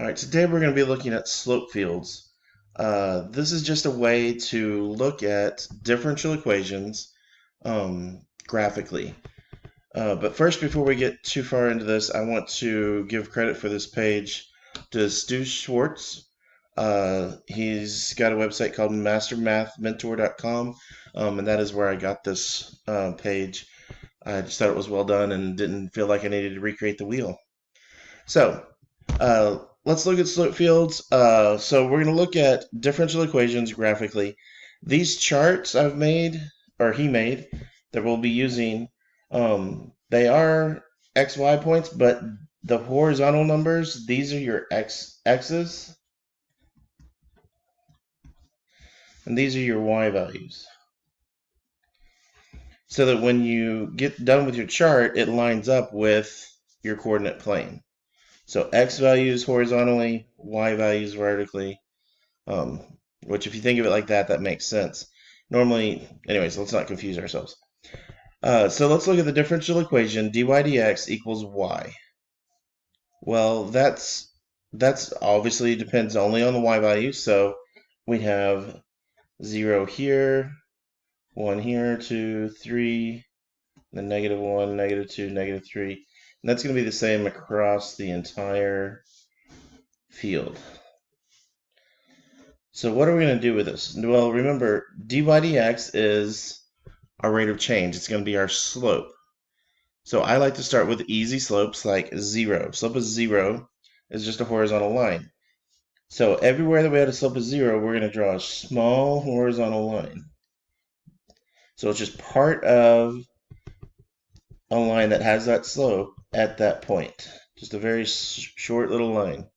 All right, today we're going to be looking at slope fields. This is just a way to look at differential equations graphically. But first, before we get too far into this, I want to give credit for this page to Stu Schwartz. He's got a website called mastermathmentor.com, and that is where I got this page. I just thought it was well done and didn't feel like I needed to recreate the wheel. So, let's look at slope fields. So we're going to look at differential equations graphically. These charts I've made, or he made, that we'll be using, they are XY points, but the horizontal numbers, these are your x's, and these are your y values. So that when you get done with your chart, it lines up with your coordinate plane. So x values horizontally, y values vertically, which if you think of it like that, that makes sense. Normally, anyways, let's not confuse ourselves. So let's look at the differential equation, dy dx equals y. Well, that's obviously depends only on the y value, so we have 0 here, 1 here, 2, 3, then -1, -2, -3. And that's going to be the same across the entire field. So what are we going to do with this? Well, remember, dy dx is our rate of change. It's going to be our slope. So I like to start with easy slopes like 0. Slope of 0 is just a horizontal line. So everywhere that we had a slope of 0, we're going to draw a small horizontal line. So it's just part of a line that has that slope at that point. Just a very short little line.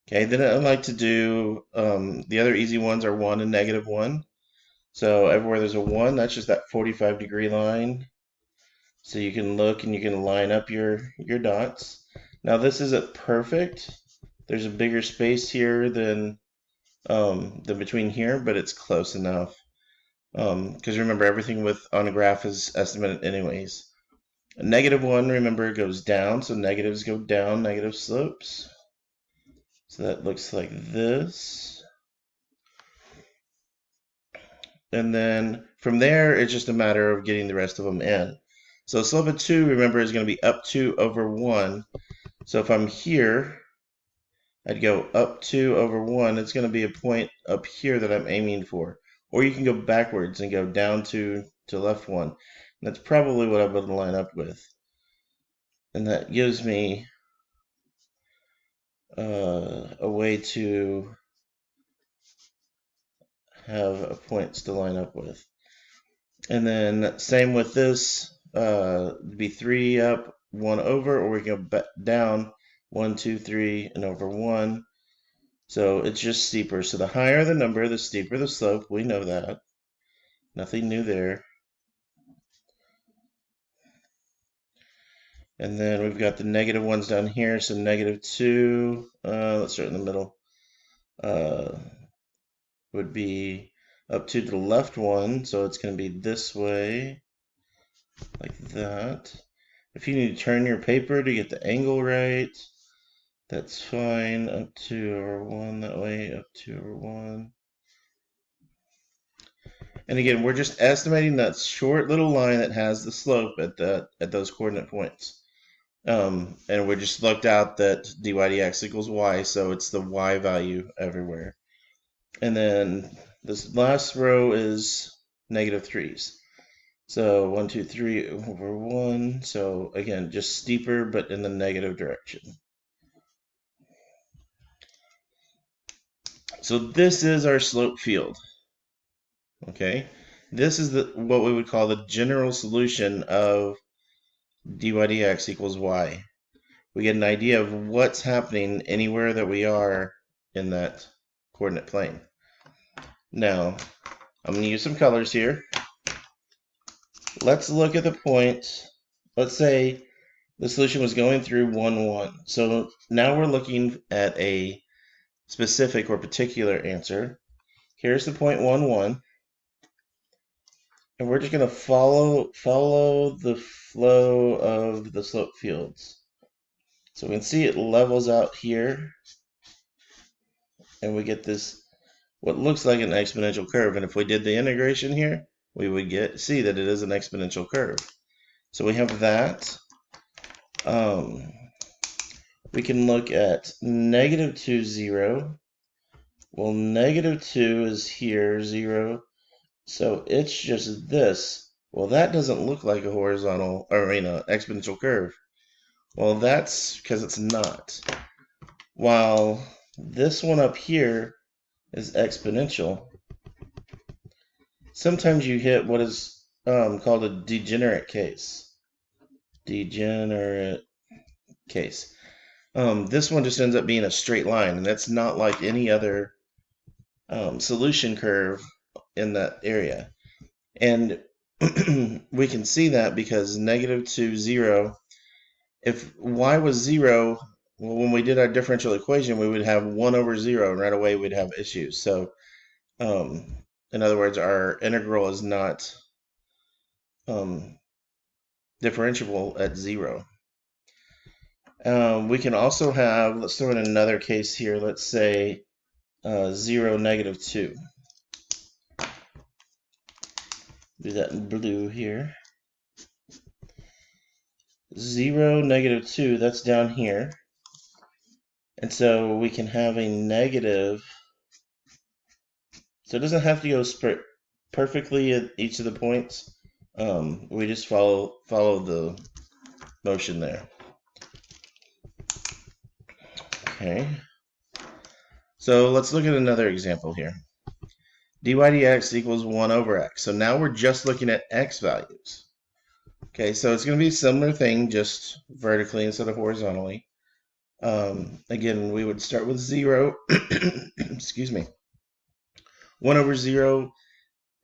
Okay, then I like to do, the other easy ones are 1 and -1. So everywhere there's a 1, that's just that 45-degree line. So you can look and you can line up your dots. Now this isn't perfect. There's a bigger space here than between here, but it's close enough. Because remember, everything on a graph is estimated anyways. A -1, remember, goes down, so negatives go down, negative slopes. So that looks like this. And then from there, it's just a matter of getting the rest of them in. So slope of 2, remember, is going to be up 2 over 1. So if I'm here, I'd go up 2 over 1. It's going to be a point up here that I'm aiming for. Or you can go backwards and go down 2 to left 1. And that's probably what I'm going to line up with. And that gives me a way to have points to line up with. And then same with this, be 3 up, 1 over, or we can go down 1, 2, 3, and over 1. So it's just steeper. So the higher the number, the steeper the slope. We know that. Nothing new there. And then we've got the negative ones down here. So -2, let's start in the middle, would be up 2 to the left 1. So it's going to be this way, like that. If you need to turn your paper to get the angle right, that's fine. Up 2 over 1 that way, up 2 over 1. And again, we're just estimating that short little line that has the slope at those coordinate points. And we just looked out that dy dx equals y, so it's the y value everywhere. And then this last row is -3s. So 1, 2, 3 over 1. So again, just steeper, but in the negative direction. So this is our slope field. Okay, this is what we would call the general solution of dy dx equals y. We get an idea of what's happening anywhere that we are in that coordinate plane. Now, I'm going to use some colors here. Let's look at the point. Let's say the solution was going through 1, 1. So now we're looking at a specific or particular answer. Here's the point 1, 1. And we're just going to follow the flow of the slope fields. So we can see it levels out here, and we get this, what looks like an exponential curve. And if we did the integration here, we would see that it is an exponential curve. So we have that. We can look at -2, 0. Well, -2 is here, 0. So it's just this. Well, that doesn't look like a horizontal, or exponential curve. Well, that's because it's not. While this one up here is exponential, sometimes you hit what is called a degenerate case. Degenerate case. This one just ends up being a straight line, and that's not like any other solution curve in that area. And we can see that because -2, 0, if y was 0, well, when we did our differential equation, we would have 1 over 0, and right away we'd have issues. So, in other words, our integral is not differentiable at 0. We can also have, let's throw in another case here, let's say 0, -2. Do that in blue here. 0, -2, that's down here. And so we can have a negative. So it doesn't have to go perfectly at each of the points. We just follow the motion there. Okay. So let's look at another example here. dy dx equals 1 over x. So now we're just looking at x values. Okay, so it's going to be a similar thing, just vertically instead of horizontally. Again, we would start with 0. Excuse me. 1 over 0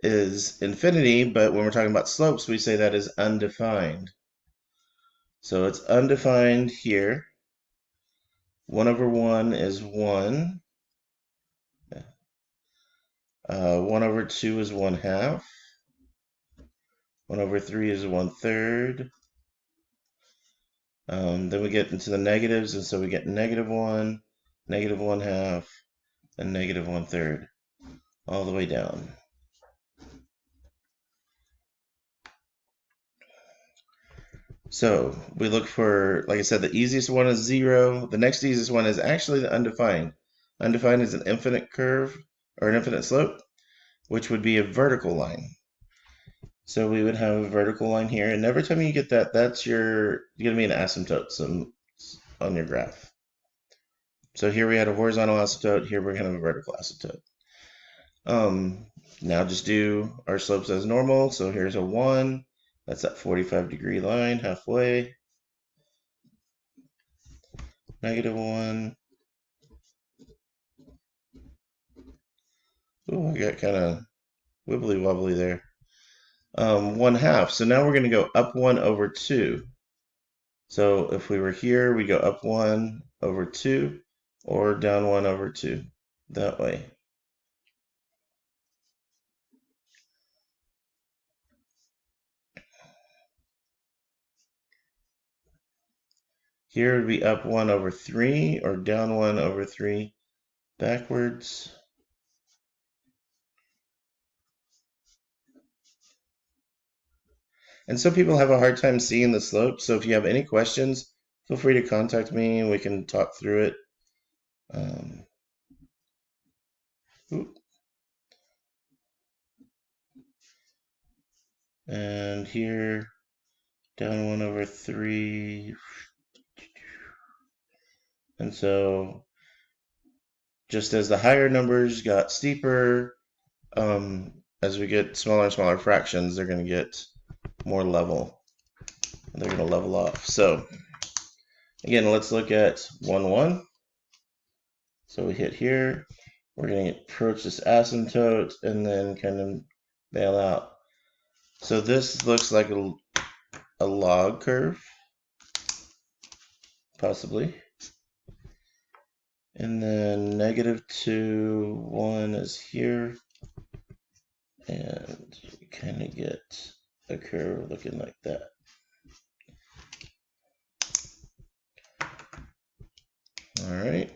is infinity, but when we're talking about slopes, we say that is undefined. So it's undefined here. 1 over 1 is 1. 1 over 2 is 1/2. 1 over 3 is 1/3. Then we get into the negatives, and so we get -1, -1/2, and -1/3, all the way down. So we look for, like I said, the easiest one is 0. The next easiest one is actually the undefined. Undefined is an infinite curve, or an infinite slope, which would be a vertical line. So we would have a vertical line here, and every time you get that, that's you're going to be an asymptote on your graph. So here we had a horizontal asymptote, here we're going to have a vertical asymptote. Now just do our slopes as normal. So here's a 1. That's that 45-degree line halfway. -1. Oh, I got kind of wibbly wobbly there. 1/2. So now we're going to go up 1 over 2. So if we were here, we go up 1 over 2 or down 1 over 2 that way. Here would be up 1 over 3 or down 1 over 3 backwards. And some people have a hard time seeing the slope. So if you have any questions, feel free to contact me and we can talk through it. And here, down 1 over 3. And so just as the higher numbers got steeper, as we get smaller and smaller fractions, they're going to get more level. They're going to level off. So again, let's look at 1, 1. So we hit here. We're going to approach this asymptote and then kind of bail out. So this looks like a log curve, possibly. And then -2, 1 is here. And you kind of get a curve looking like that. All right.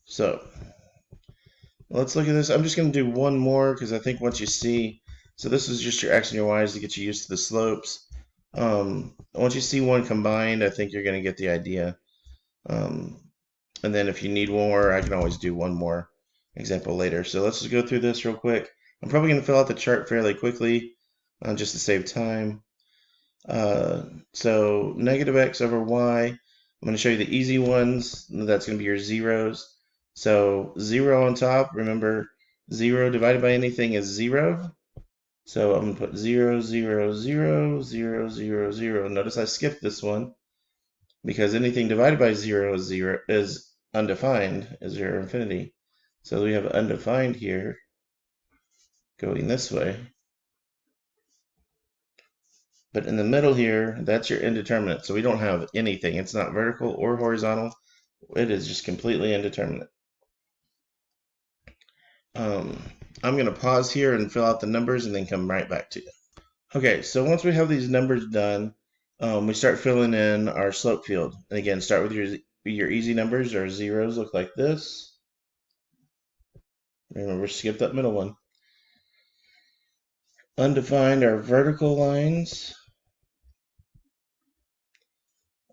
So let's look at this. I'm just going to do one more because I think once you see, so this is just your X and your Y's to get you used to the slopes. Once you see one combined, I think you're going to get the idea. And then if you need more, I can always do one more example later. So let's just go through this real quick. I'm probably going to fill out the chart fairly quickly just to save time. So negative x over y. I'm going to show you the easy ones. That's going to be your zeros. So 0 on top, remember 0 divided by anything is 0. So I'm going to put 0, 0, 0, 0, 0, 0. Notice I skipped this one because anything divided by 0 is undefined, is 0 infinity. So we have undefined here going this way. But in the middle here, that's your indeterminate. So we don't have anything. It's not vertical or horizontal. It is just completely indeterminate. I'm going to pause here and fill out the numbers and then come right back to you. Okay, so once we have these numbers done, we start filling in our slope field. And again, start with your easy numbers. Our zeros look like this. Remember, skip that middle one. Undefined are vertical lines.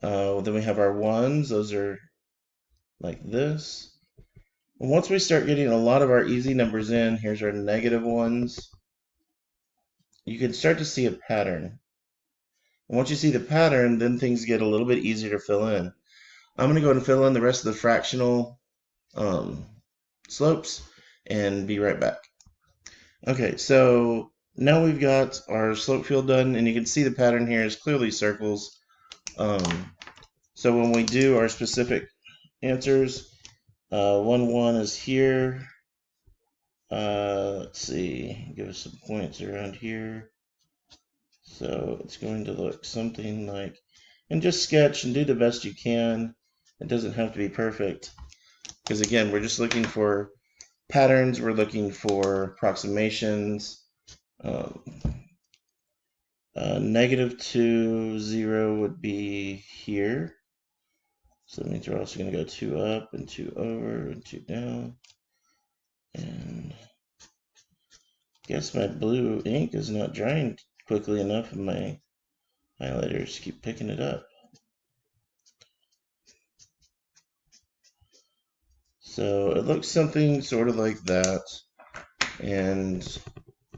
Then we have our ones. Those are like this. And once we start getting a lot of our easy numbers in, here's our negative ones. You can start to see a pattern. And once you see the pattern, then things get a little bit easier to fill in. I'm going to go ahead and fill in the rest of the fractional slopes and be right back. Okay, so now we've got our slope field done, and you can see the pattern here is clearly circles. So when we do our specific answers, 1, 1 is here. Let's see, give us some points around here. So it's going to look something like, and just sketch and do the best you can. It doesn't have to be perfect, because again, we're just looking for patterns, we're looking for approximations. -2, 0 would be here. So that means we're also going to go 2 up and 2 over and 2 down. And I guess my blue ink is not drying quickly enough, and my highlighters keep picking it up. So it looks something sort of like that, and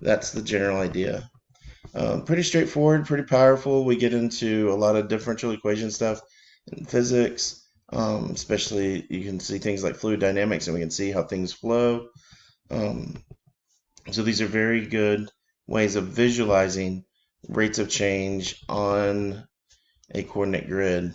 that's the general idea. Pretty straightforward, pretty powerful. We get into a lot of differential equation stuff in physics, especially you can see things like fluid dynamics, and we can see how things flow. So these are very good ways of visualizing rates of change on a coordinate grid.